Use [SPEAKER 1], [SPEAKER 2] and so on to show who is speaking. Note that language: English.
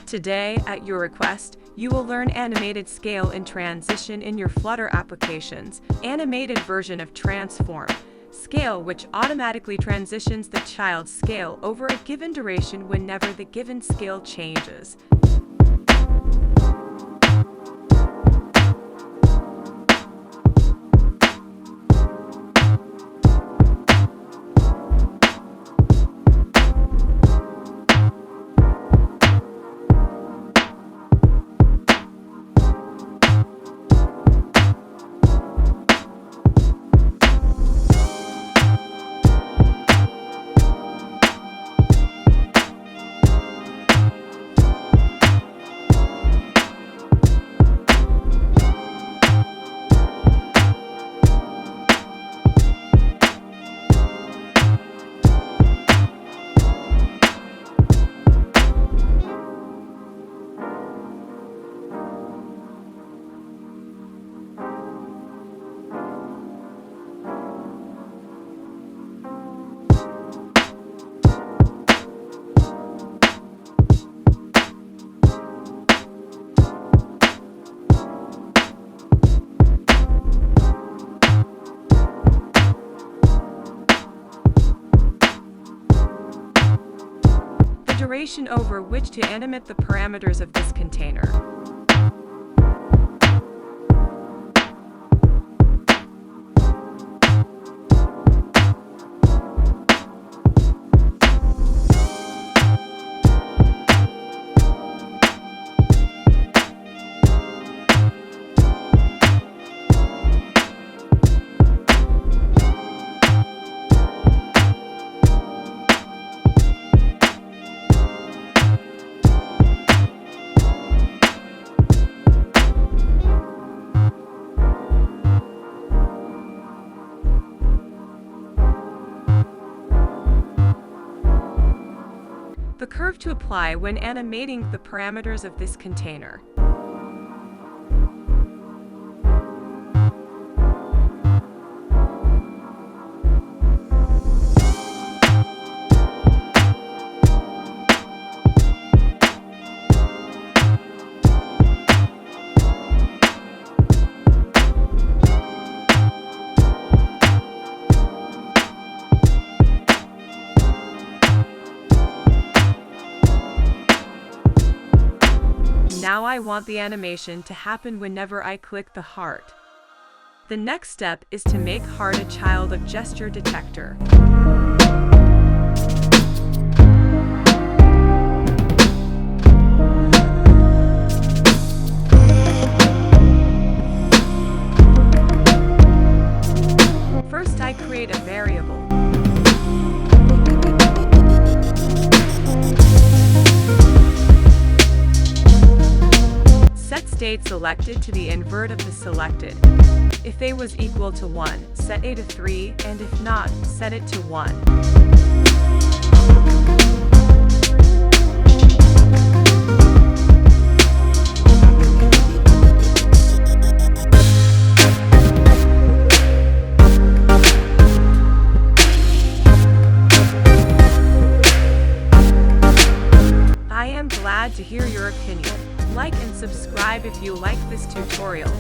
[SPEAKER 1] Today, at your request, you will learn animated scale and transition in your Flutter applications, animated version of transform. Scale, which automatically transitions the child's scale over a given duration whenever the given scale changes. Duration over which to animate the parameters of this container. The curve to apply when animating the parameters of this container. Now I want the animation to happen whenever I click the heart. The next step is to make heart a child of gesture detector. First, I create a variable. Set state selected to the invert of the selected. If A was equal to 1, set A to 3, and if not, set it to 1. I am glad to hear your opinion. Like and subscribe if you like this tutorial.